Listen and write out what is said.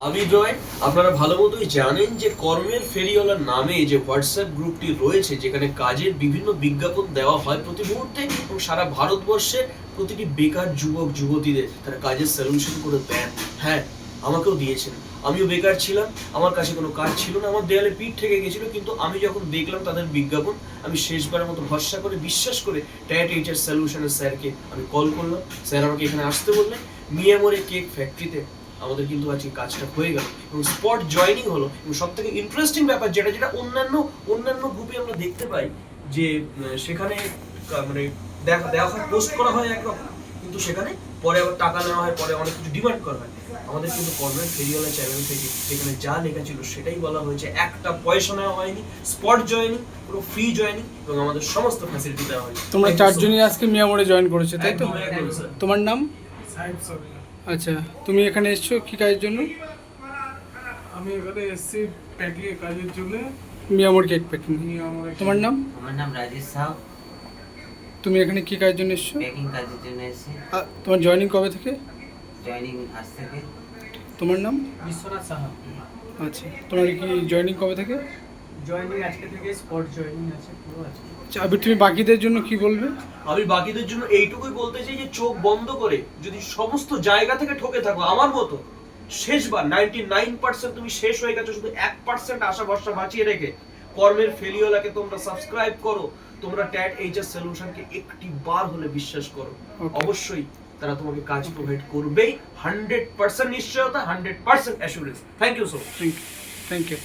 আমি জয়। আপনারা ভালো মতোই জানেন যে কর্মের ফেরিওয়ালা নামে যে হোয়াটসঅ্যাপ গ্রুপটি রয়েছে, যেখানে কাজের বিভিন্ন বিজ্ঞাপন দেওয়া হয় প্রতি মুহূর্তে, এবং সারা ভারতবর্ষে প্রতিটি বেকার যুবক যুবতীদের তারা কাজের সলিউশন করে দেন। হ্যাঁ, আমাকেও দিয়েছেন। আমিও বেকার ছিলাম, আমার কাছে কোনো কাজ ছিল না, আমার দেয়ালে পিঠ ঠেকে গেছিল, কিন্তু আমি যখন দেখলাম তাদের বিজ্ঞাপন, আমি শেষবারের মতো ভরসা করে বিশ্বাস করে ট্যাট এইচআর সলিউশনের স্যারকে আমি কল করলাম। স্যার আমাকে এখানে আসতে বললেন। মিয়ামোরে কেক ফ্যাক্টরিতে আমাদের কিন্তু আজকে কাজটা হয়ে গেল এবং স্পট জয়েনিং হলো। এবং সব থেকে ইন্টারেস্টিং ব্যাপার যেটা যেটা অন্যান্য গ্রুপে আমরা দেখতে পাই যে সেখানে মানে দেখা হয়, পোস্ট করা হয় একরকম, কিন্তু সেখানে পরে আবার টাকা নেওয়া হয়, পরে অনেক কিছু ডিমান্ড করা হয়। আমাদের কিন্তু কর্মের ফেরিওয়ালা চ্যানেল থেকে যেখানে যা লেখা ছিল সেটাই বলা হয়েছে, একটা পয়সা নেওয়া হয়নি, স্পট জয়েনিং, পুরো ফ্রি জয়েনিং, এবং আমাদের সমস্ত ফ্যাসিলিটি দেওয়া হয়েছে। তোমরা চারজনই আজকে মিয়ামোড়ে জয়েন করেছো, তাই তো? স্যার, তোমার নাম? আচ্ছা, তুমি এখানে এসছো কি কাজের জন্য? আমি এখানে এসেছি প্যাকিং কাজের জন্য। মিয়ামোড় কেক প্যাকিং। তোমার নাম? আমার নাম রাজেশ সাউ। তুমি এখানে কি কাজের জন্য এসছো? প্যাকিং কাজের জন্য এসেছি। তোমার জয়েনিং কবে থেকে? জয়েনিং আজ থেকে। তোমার নাম? বিশ্বনাথ সাহা। আচ্ছা, তোমার কি জয়েনিং কবে থেকে? জয়েনিং আজকে থেকে, স্পট জয়েনিং আছে, পুরো আছে। আচ্ছা, আবির তুমি বাকিদের জন্য কি বলবে? আমি বাকিদের জন্য এইটুকুই বলতে চাই যে চোখ বন্ধ করে যদি সমস্ত জায়গা থেকে ঠকে থাকো আমার মতো, শেষবার 99% তুমি শেষ হয়ে গেছো, শুধু 1% আশা ভরসা বাঁচিয়ে রেখে কর্মের ফেলিওলাকে তোমরা সাবস্ক্রাইব করো। তোমরা ট্যাট এইচএস সলিউশনকে একটি বার হলে বিশ্বাস করো, অবশ্যই তারা তোমাকে কাজ প্রোভাইড করবেই। 100% নিশ্চয়তা, 100% assurance. Thank you so much. Thank you.